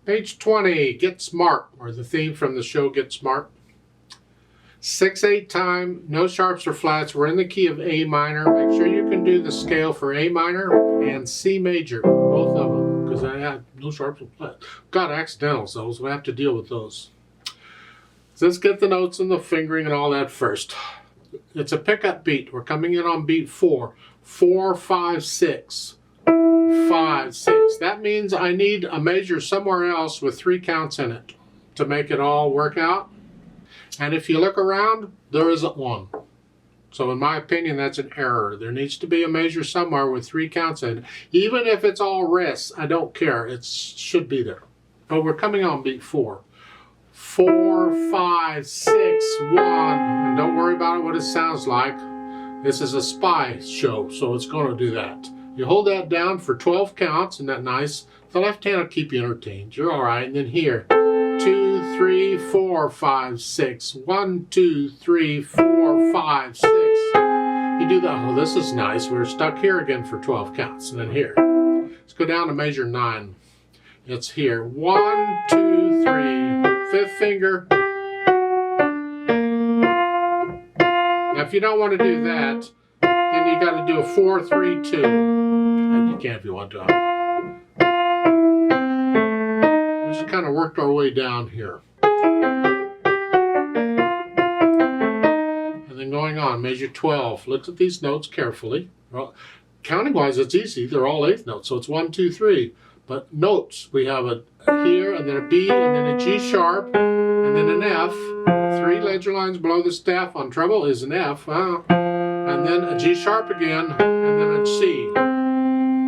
Page 20, Get Smart, or the theme from the show Get Smart. 6/8 time, no sharps or flats. We're in the key of A minor. Make sure you can do the scale for A minor and C major, both of them, because I had no sharps or flats. Got accidentals, though, so we have to deal with those. So let's get the notes and the fingering and all that first. It's a pickup beat. We're coming in on beat 4. 4, 5, 6. 5, 6. That means I need a measure somewhere else with 3 counts in it to make it all work out. And if you look around, there isn't one. So in my opinion, that's an error. There needs to be a measure somewhere with 3 counts in it. Even if it's all rests, I don't care. It should be there. But we're coming on beat 4. 4, 5, 6, 1. And don't worry about what it sounds like. This is a spy show, so it's going to do that. You hold that down for 12 counts, isn't that nice? The left hand will keep you entertained. You're all right. And then here, 2, 3, 4, 5, 6. 1, 2, 3, 4, 5, 6. You do that. Oh, this is nice. We're stuck here again for 12 counts. And then here. Let's go down to measure 9. It's here. 1, 2, 3. 5th finger. Now, if you don't want to do that, then you got to do a 4, 3, 2. And you can if you want to. We just kind of worked our way down here. And then going on, measure 12. Look at these notes carefully. Well, counting-wise, it's easy. They're all 8th notes, so it's 1, 2, 3. But notes, we have a here, and then a B, and then a G sharp, and then an F. 3 ledger lines below the staff on treble is an F. And then a G sharp again, and then a C.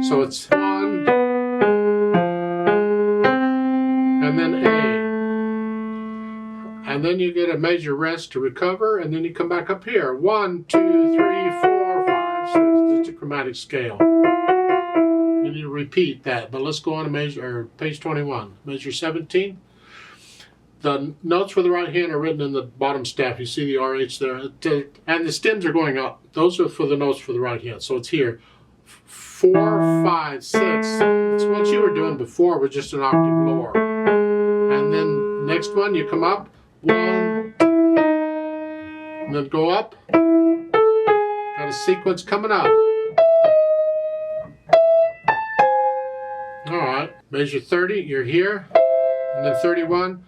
So it's 1, and then A. And then you get a measure rest to recover, and then you come back up here. 1, 2, 3, 4, 5, 6. Just a chromatic scale. And you repeat that. But let's go on to measure, page 21. Measure 17. The notes for the right hand are written in the bottom staff. You see the RH there. And the stems are going up. Those are for the notes for the right hand. So it's here. 4, 5, 6. It's what you were doing before with just an octave lower. And then next one, you come up. 1. And then go up. Got a sequence coming up. All right. Measure 30. You're here. And then 31.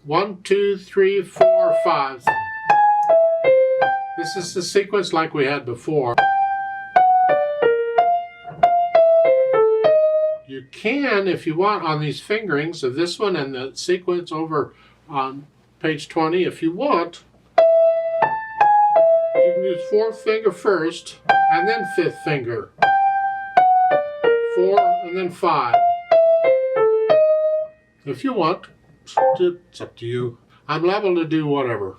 1, 2, 3, 4, 5. This is the sequence like we had before. You can, if you want, on these fingerings of this one and the sequence over on page 20, if you want, you can use 4th finger first and then 5th finger. 4 and then 5. If you want. It's up to you. I'm liable to do whatever.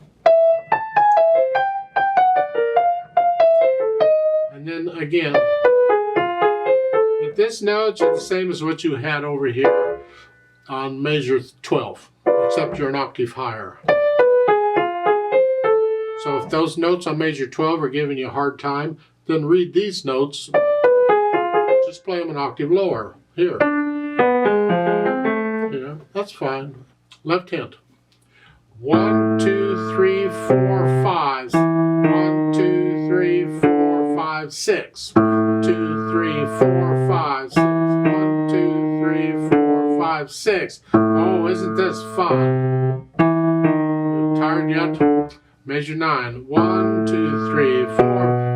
And then again, at this note, it's the same as what you had over here on measure 12, except you're an octave higher. So if those notes on measure 12 are giving you a hard time, then read these notes. Just play them an octave lower. Here. Yeah, that's fine. Left hand. 1, 2, 3, 4, 5. 1, 2, 3, 4, 5, 6. 2, 3, 4, 5, 6. 1, 2, 3, 4, 5, 6. Oh, isn't this fun? Tired yet? Measure 9. 1, 2, 3, 4.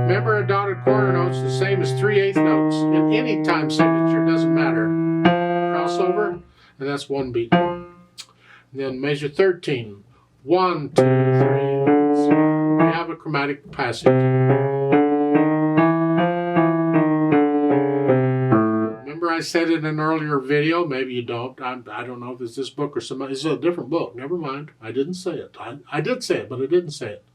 Remember, a dotted quarter note's the same as 3/8 notes. In any time signature, doesn't matter. Crossover, and that's 1 beat. Then measure 13. 1, 2, 3. We have a chromatic passage. Remember I said in an earlier video, maybe you don't. I don't know if it's this book or somebody. It's a different book. Never mind. I didn't say it. I did say it, but I didn't say it.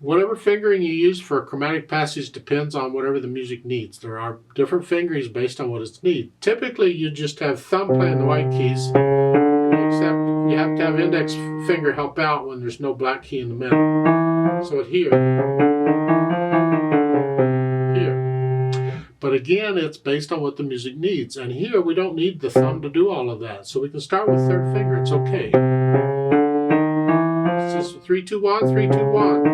Whatever fingering you use for a chromatic passage depends on whatever the music needs. There are different fingerings based on what it needs. Typically, you just have thumb playing the white keys, except you have to have index finger help out when there's no black key in the middle. So here. But again, it's based on what the music needs. And here we don't need the thumb to do all of that. So we can start with third finger. It's okay. It's just 3, 2, 1, 3, 2, 1.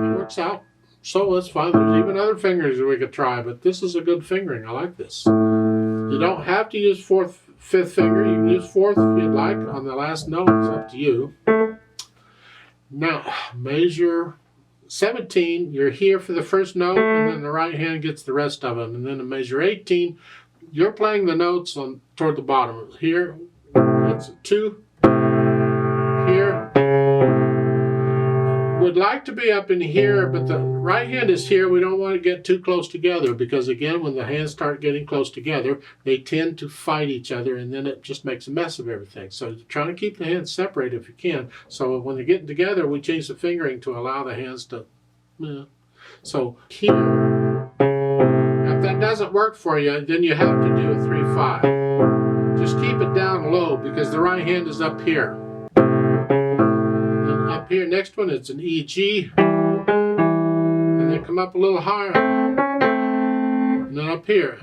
It works out. So it's fine. There's even other fingers we could try, but this is a good fingering. I like this. You don't have to use fifth finger. You can use fourth if you'd like on the last note. It's up to you. Now, measure 17. You're here for the first note, and then the right hand gets the rest of them. And then in measure 18, you're playing the notes toward the bottom. Here, it's 2. Here. Would like to be up in here, but the right hand is here. We don't want to get too close together because, again, when the hands start getting close together, they tend to fight each other, and then it just makes a mess of everything. So trying to keep the hands separated if you can. So when they're getting together, we change the fingering to allow the hands to... So here, if that doesn't work for you, then you have to do a 3-5. Just keep it down low because the right hand is up here. Up here, next one, it's an E, G, and then come up a little higher, and then up here,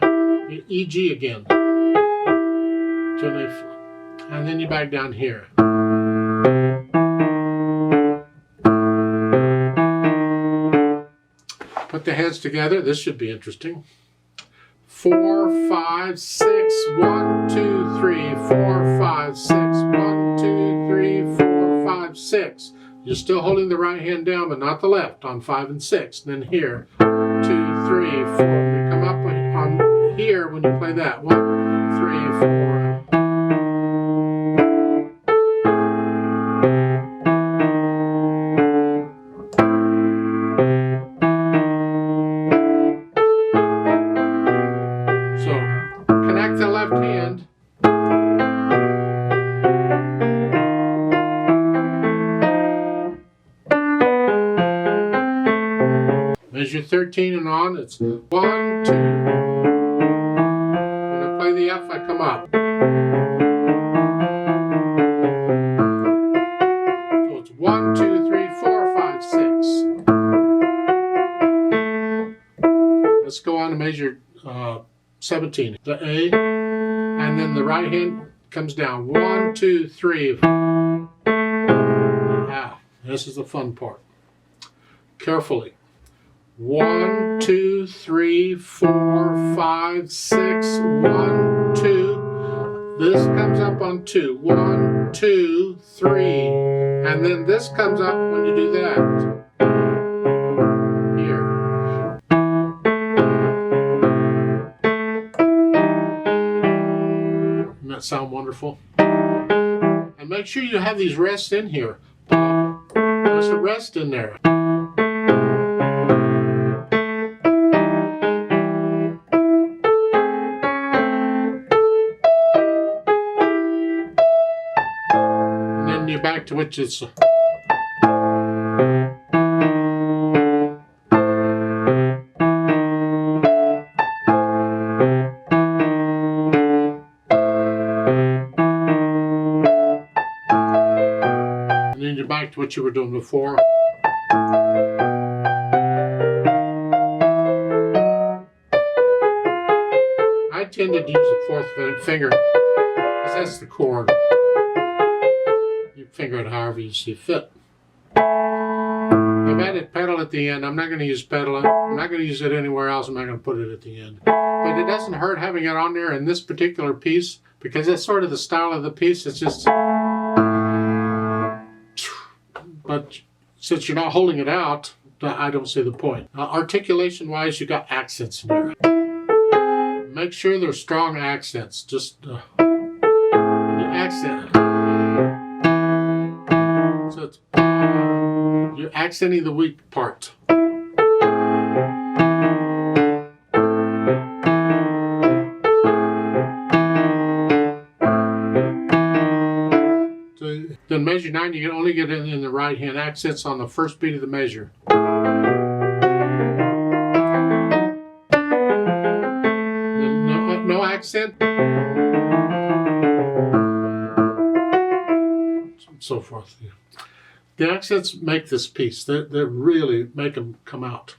E, G again, and then you back down here. Put the hands together. This should be interesting. 4, 5, 6, 1, 2, 3, 4, 5, 6, 1, 2, 3, 4, 5, 6. You're still holding the right hand down, but not the left on 5 and 6. Then here, 2, 3, 4. You come up on here when you play that. 1, 3, 4. So connect the left hand. Measure 13 and on, it's 1, 2. When I play the F, I come up. So it's 1, 2, 3, 4, 5, 6. Let's go on to measure 17. The A, and then the right hand comes down. 1, 2, 3. Ah, this is the fun part. Carefully. 1, 2, 3, 4, 5, 6, 1, 2. This comes up on 2. 1, 2, 3. And then this comes up when you do that. Here. Doesn't that sound wonderful? And make sure you have these rests in here. There's a rest in there. Back to which it's and then you're back to what you were doing before. I tended to use the fourth finger because that's the chord. You finger it however you see fit. I've added pedal at the end. I'm not going to use pedal. I'm not going to use it anywhere else. I'm not going to put it at the end. But it doesn't hurt having it on there in this particular piece because that's sort of the style of the piece. It's just... But since you're not holding it out, I don't see the point. Articulation-wise, you got accents in there. Make sure they're strong accents. Just the accent. So it's, you're accenting the weak part. So then measure 9, you can only get it in the right hand. Accents on the first beat of the measure. Then no accent. So forth. The accents make this piece. They really make them come out.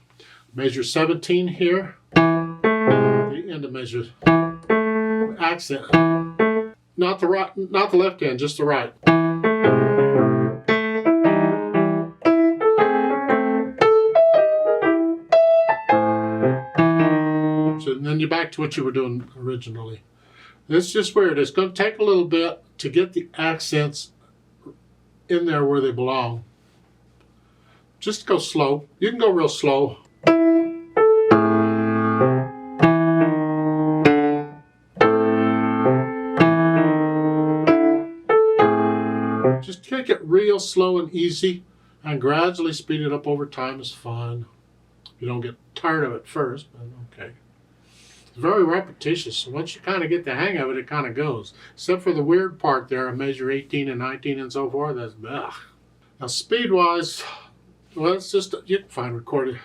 Measure 17 here. The end of measure. Accent. Not the right, not the left hand, just the right. So then you're back to what you were doing originally. It's just weird. It's going to take a little bit to get the accents in there where they belong. Just go slow. You can go real slow. Just take it real slow and easy, and gradually speed it up over time is fine. You don't get tired of it first, but okay. It's very repetitious, so once you kind of get the hang of it, it kind of goes. Except for the weird part there, measure 18 and 19 and so forth, that's ugh. Now speed-wise, well, it's just, you can find recorded.